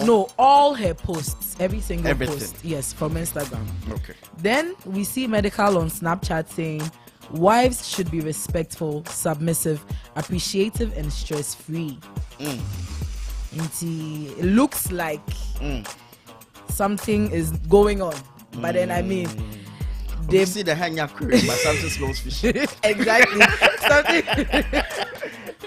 No, all her posts, every single post, yes, from Instagram. Okay. Then we see Medical on Snapchat saying, wives should be respectful, submissive, appreciative, and stress-free. It looks like something is going on, but then I mean, they see the hanya query, but something smells fishy. Exactly. Something.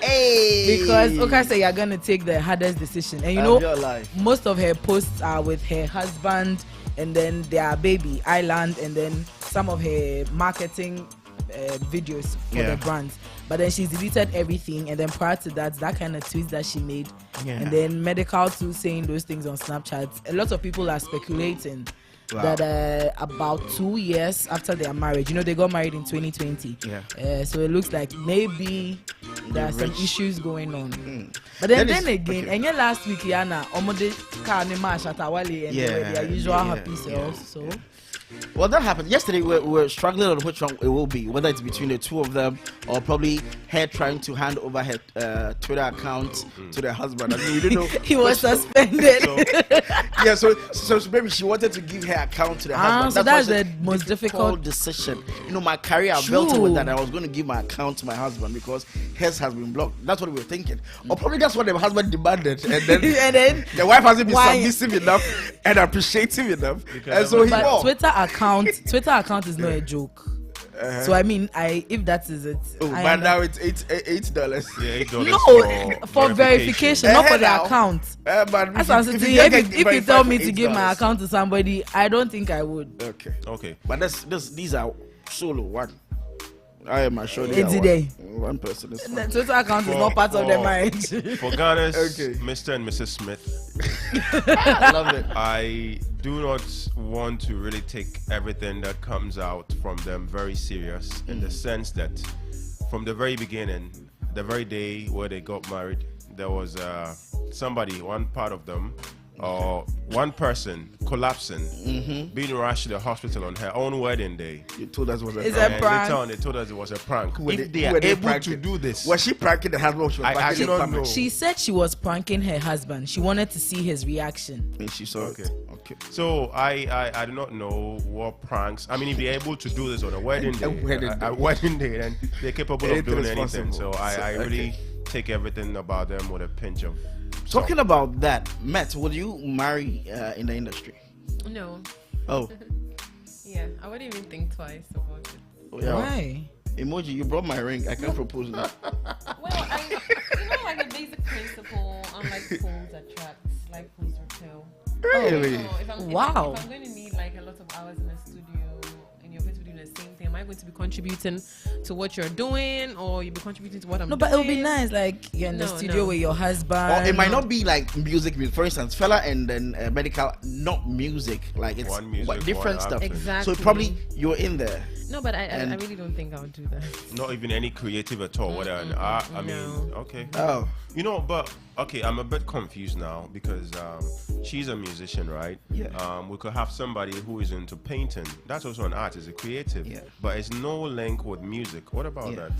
Hey. Because okay, say you're gonna take the hardest decision, and you know, most of her posts are with her husband, and then their baby Island, and then some of her marketing videos for the brands. But then she's deleted everything, and then prior to that kind of tweets that she made, and then Medical too saying those things on Snapchat. A lot of people are speculating that about 2 years after their marriage, you know, they got married in 2020. So it looks like maybe there are some issues going on. But then again, and last week, Yana, Omode Kanema Shatawale and their usual happy selves. So. Well, that happened yesterday. We were struggling on which one it will be, whether it's between the two of them or probably her trying to hand over her Twitter account to the husband. I mean, we didn't know he was suspended. So maybe she wanted to give her account to the husband. So that's the most difficult decision. You know, my career I built it with that. I was going to give my account to my husband because hers has been blocked. That's what we were thinking. Or probably that's what the husband demanded, and then the wife hasn't been submissive enough and appreciative enough, and so he bought. Twitter account is not a joke. So I mean, if that is it. But now it's $8. Yeah, $8. No, for verification, not for the account. But if you tell me to give my account to somebody, I don't think I would. Okay. But these are solo one. I am assured one person is fine. The Twitter account is not part of the marriage. For Ghana's Mr. and Mrs. Smith, I love it. I do not want to really take everything that comes out from them very serious, in the sense that from the very beginning, the very day where they got married, there was one part of them, or one person collapsing, being rushed to the hospital on her own wedding day. You told us it was a prank. Later on, they told us it was a prank. If they are able to do this, was she pranking the husband? I do not know. She said she was pranking her husband. She wanted to see his reaction. And she saw it. Okay. So I do not know what pranks. I mean, if they're able to do this on a wedding day, then they're capable of doing anything. So I really take everything about them with a pinch of. Talking about that, Matt, would you marry in the industry? No. Oh. Yeah, I wouldn't even think twice about it. Oh, yeah. Why? Emoji, you brought my ring. I can't propose that. Well, like a basic principle, unlike phones attract, like phones repel. Really? If I'm going to need like a lot of hours in the studio, and you're going to be doing the same thing, am I going to be contributing to what you're doing, or you'll be contributing to what I'm doing? No, but it would be nice, like you're in the studio with your husband. Or it might not be like music. For instance, Fella and then Medical, not music. Like it's different stuff. Exactly. So probably you're in there. No, but I really don't think I would do that. Not even any creative at all. I mean, okay. Oh. You know, but okay, I'm a bit confused now because she's a musician, right? Yeah. We could have somebody who is into painting. That's also an art, is a creative. Yeah. But it's no link with music. What about that?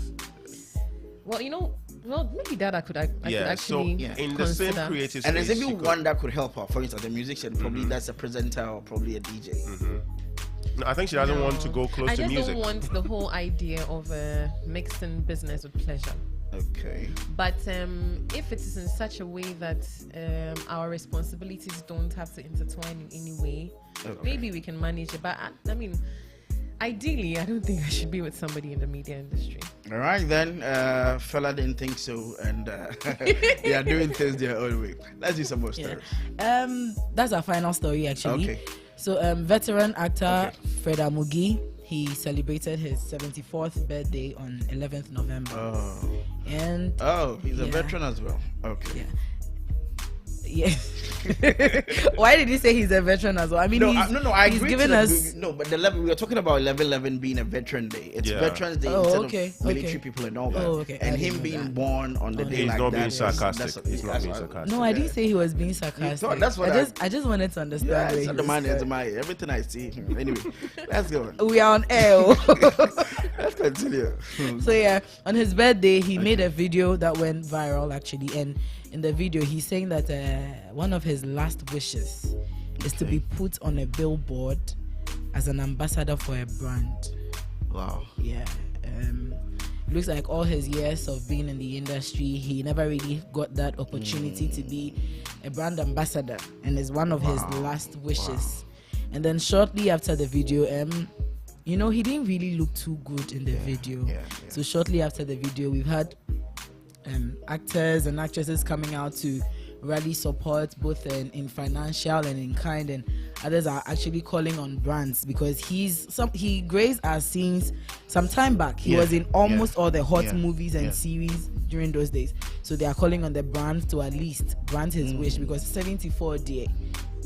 Well, maybe that I could actually in the same creative space. And there's even one that could help her. For instance, a musician, probably that's a presenter or probably a DJ. No, I think she doesn't want to go close to music. I just don't want the whole idea of mixing business with pleasure. Okay. But if it is in such a way that our responsibilities don't have to intertwine in any way, maybe we can manage it. But I mean, ideally, I don't think I should be with somebody in the media industry. All right, then. Fella didn't think so, and they are doing things their own way. Let's do some more stories. That's our final story, actually. Okay. So, veteran actor Fred Amugi, he celebrated his 74th birthday on 11th November. Oh. And he's a veteran as well. Okay. Yeah. Why did he say he's a veteran as well? I mean, I he's agree given us. No, but the level we are talking about 11/11 being a veteran day. It's Veterans Day instead of military people and all that. And him being born on the day like that. He's not being sarcastic. No, I didn't say he was being sarcastic. That's what I just wanted to understand. Yeah, the man is my everything I see. Anyway, let's go. We are on air. Let's continue. So on his birthday, he made a video that went viral actually, and in the video, he's saying that one of his last wishes is to be put on a billboard as an ambassador for a brand. Wow. Yeah. It looks like all his years of being in the industry, he never really got that opportunity to be a brand ambassador, and it's one of his last wishes. And then shortly after the video, you know, he didn't really look too good in the video. So shortly after the video, we've had actors and actresses coming out to rally support, both in financial and in kind, and others are actually calling on brands, because he graced our scenes some time back. He was in almost all the hot movies and series during those days. So they are calling on the brands to at least grant his wish, because 74 day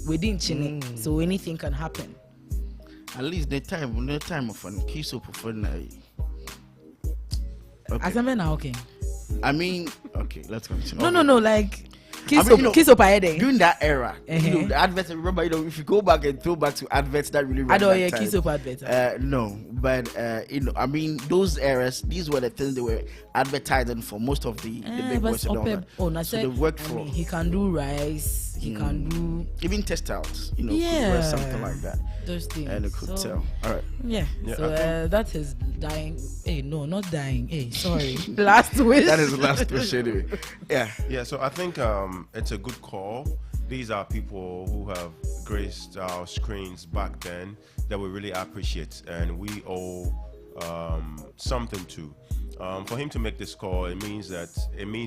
we didn't chin it, so anything can happen. At least the time of fun. Kiss up for fun. Okay. I mean, okay, let's continue. No, like kiss up during that era, you know, the adverts. Remember, you know, if you go back and throw back to adverts that really I don't hear kiss up adverts. No, but you know, I mean, those eras, these were the things they were advertising for most of the big boys and all that. So they worked for. He can do rice. He can do even textiles. You know, something like that. Those things. And it could tell. All right. Yeah. So that is dying. Hey, no, not dying. Hey, sorry. Last wish. That is the last wish anyway. Yeah. Yeah. So I think it's a good call. These are people who have graced our screens back then that we really appreciate, and we owe something to. For him to make this call, it means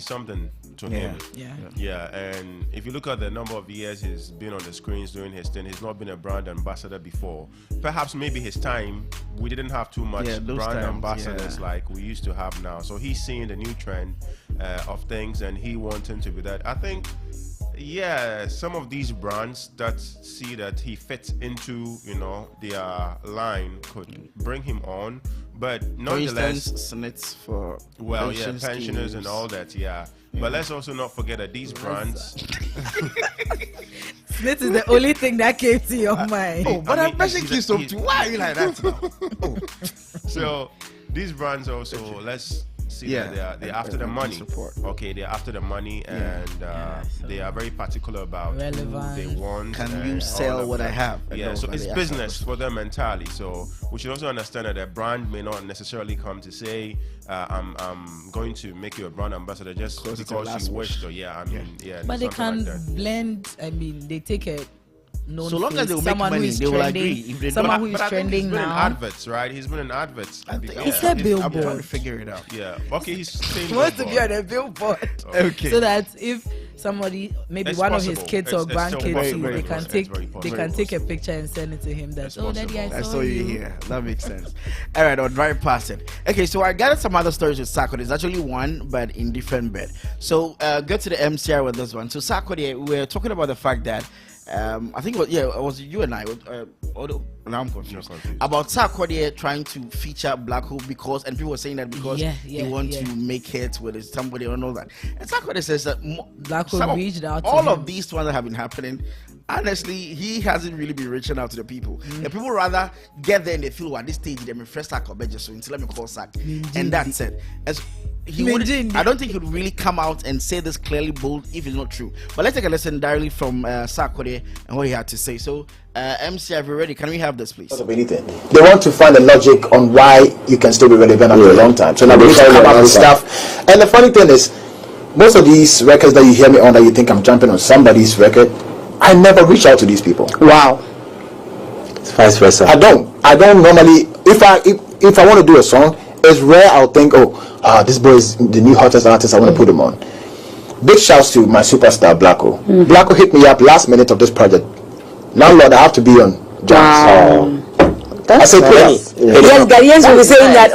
something to him. Yeah. And if you look at the number of years he's been on the screens doing his thing, he's not been a brand ambassador before. Perhaps maybe his time, we didn't have too much brand ambassadors like we used to have now. So he's seeing the new trend of things, and he wanting to be that. I think, some of these brands that see that he fits into, you know, their line could bring him on. But nonetheless, SNITs for pensioners and all that, But let's also not forget that these brands. SNIT is the only thing that came to your mind. Oh, but I'm mentioning kiss up too. Why are you like that now? So these brands also, let's see that they're after the money. Okay, they're after the money, and they are very particular about relevance. Who they want. Can you sell what I have? Yeah, so it's business for them entirely. So we should also understand that a brand may not necessarily come to say, I'm going to make you a brand ambassador just because you wished. Or but they can blend. I mean, they take a known so long face, as they will someone make money, who is they will trending, agree. Someone who is trending now. He's been in adverts, right? He's been in adverts. It's a billboard. I'm trying to figure it out. Yeah. Okay, he's saying he wants to be on a billboard. Okay. So that if somebody, maybe it's one possible. of his kids or grandkids, they can take a picture and send it to him. Daddy, I saw you here. That makes sense. All right, I'll drive past it. Okay, so I gathered some other stories with Sarkodie. It's actually one, but in different bed. So go to the MCR with this one. So Sarkodie, we're talking about the fact that I think it was you and I. Now I'm confused about Sarkodie trying to feature Black Hole and people were saying that because he wants to make hits with somebody or all that. And Sarkodie says that Black Hole reached out to all him. of these ones that have been happening. Honestly, he hasn't really been reaching out to the people. The people rather get there and they feel, at this stage, they're fresh sack or better, so let me call sack. And that's it. I don't think he would really come out and say this clearly bold if it's not true. But let's take a listen directly from Sarkodie and what he had to say. So, MC, are you ready? Can we have this, please? Of anything. They want to find a logic on why you can still be relevant after a long time. So now they come up with stuff. And the funny thing is, most of these records that you hear me on, that you think I'm jumping on somebody's record, I never reach out to these people. Wow. It's vice versa. I don't normally. If I want to do a song, it's rare I'll think, this boy is the new hottest artist, I want to put him on. Big shouts to my superstar Blacko. Blacko hit me up last minute of this project. Now Lord, I have to be on Jams. I said yes, Ghanaians will be saying that.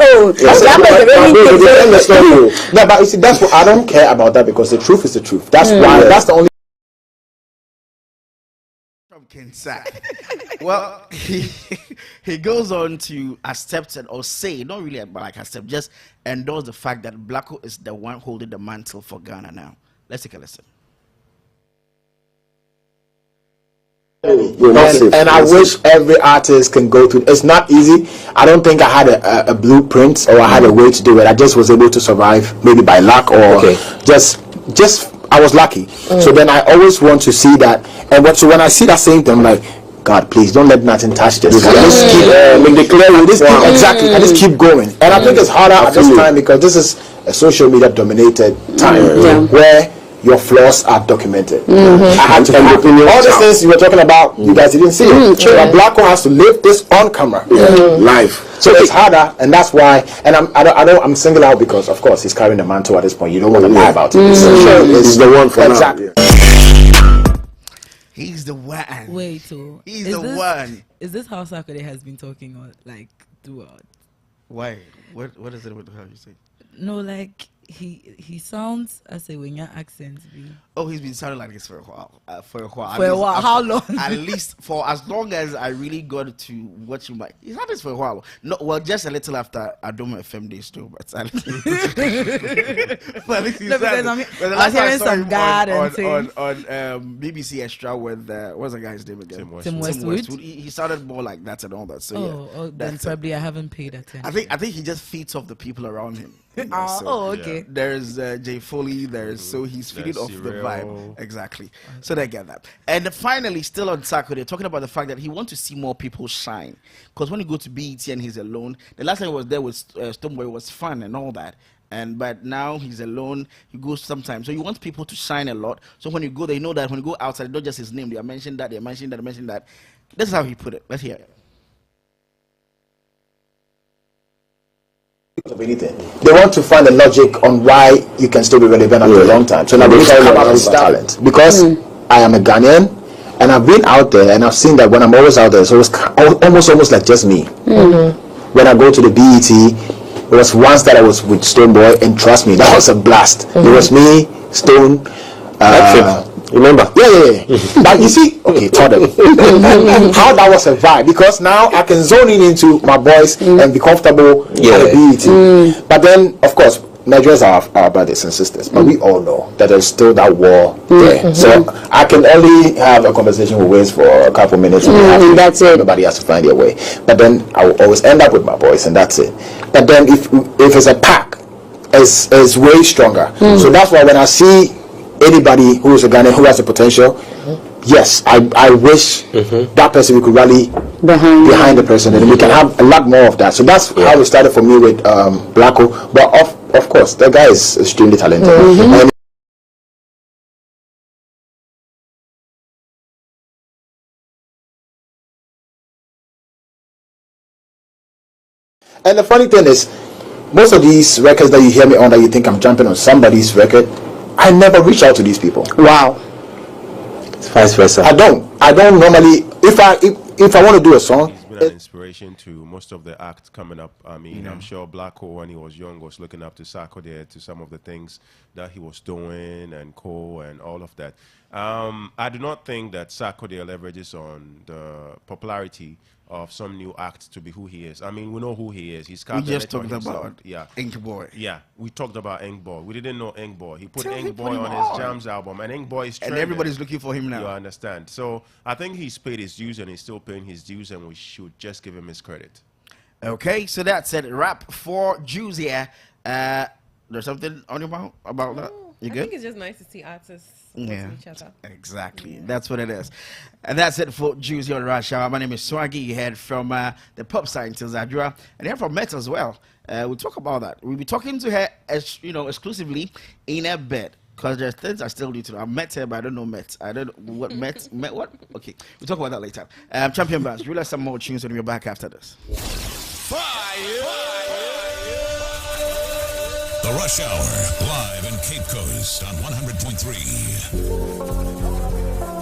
No, but you see, that's what I don't care about that, because the truth is the truth. That's why. That's the only. Well, he goes on to accept or say, not really like accept, just endorse the fact that Blacko is the one holding the mantle for Ghana now. Let's take a listen. And I wish every artist can go through. It's not easy. I don't think I had a blueprint or I had a way to do it. I just was able to survive, maybe by luck or just I was lucky. So then I always want to see that. And so when I see that same thing, I'm like, God, please don't let nothing touch this. Just keep exactly. I just keep going. And I think it's harder at this time because this is a social media dominated time where your flaws are documented. I had to all the things you were talking about, you guys didn't see it. But Blacko has to live this on camera, live. So it's harder, and that's why. And I'm single out because, of course, he's carrying the mantle at this point. You don't want to lie about it. He's the one for exactly. He's the one. Wait, so he's the one. Is this how Sakode has been talking or like throughout? Why? What is it with how you say? No, like he sounds as a Wenya accent. Oh, he's been sounding like this for a while. For a while. How long? At least for as long as I really got to watch him. He's had this for a while. No, well, just a little after Adoma FM days too. But at least I was hearing some God on BBC Extra with what's the guy's name again? Tim Westwood. He sounded more like that and all that. So then probably I haven't paid attention. I think he just feeds off the people around him. Okay. Yeah. There's Jay Foley. So he's feeding off the vibe. Exactly. So they get that. And finally, still on Sako, they're talking about the fact that he wants to see more people shine. Because when you go to BET and he's alone, the last time he was there with Stonebwoy was fun and all that. But now he's alone. He goes sometimes. So you want people to shine a lot. So when you go there, you know that when you go outside, not just his name. They are mentioned that. They are mentioned that. They mentioned that. This is how he put it. Let's hear it. Of anything. They want to find a logic on why you can still be relevant after a long time. So now they come out with talent. Because I am a Ghanaian and I've been out there and I've seen that when I'm always out there, so it's almost like just me. When I go to the BET, it was once that I was with Stonebwoy, and trust me, that was a blast. It was me, Stone, remember? Yeah. But you see, okay, Todd, how that was a vibe, because now I can zone into my boys and be comfortable at the BET. But then, of course, Nigerians are our brothers and sisters, but we all know that there's still that war there. So I can only have a conversation with Wiz for a couple minutes, and that's it. Nobody has to find their way. But then I will always end up with my boys, and that's it. But then if it's a pack, it's way stronger. So that's why when I see anybody who is a Ghanaian who has the potential, yes, I wish that person we could rally behind the person, and we can have a lot more of that. So that's how it started for me with Blacko. But of course, the guy is extremely talented. And the funny thing is, most of these records that you hear me on, that you think I'm jumping on somebody's record, I never reach out to these people. Wow. It's vice versa. I don't normally. If I want to do a song, he's been an inspiration to most of the acts coming up. I mean, I'm sure Blacko, when he was young, was looking up to Sako there, to some of the things that he was doing and and all of that. I do not think that Sako there leverages on the popularity of some new act to be who he is. I mean, we know who he is. He's we just talked about Ink Boy. Yeah, we talked about Ink Boy. We didn't know Ink Boy. He put Ink Boy on his Jams album, and Ink Boy is trending. And everybody's looking for him now. You understand? So I think he's paid his dues, and he's still paying his dues, and we should just give him his credit. Okay, so that's it. Wrap for Jews here. There's something on your mouth about that? You good? I think it's just nice to see artists each other. Exactly. That's what it is. And that's it for Jews here on Rush Hour. My name is Swaggy. You heard from the pop scientist Adra, and you heard from Met as well. We'll talk about that. We'll be talking to her, exclusively in her bed, because there's things I still need to know. I met her, but I don't know Met. I don't know what Met what. Okay, we'll talk about that later. Champion Bands, we'll have some more tunes when we're back after this. The Rush Hour, live in Cape Coast on 100.3.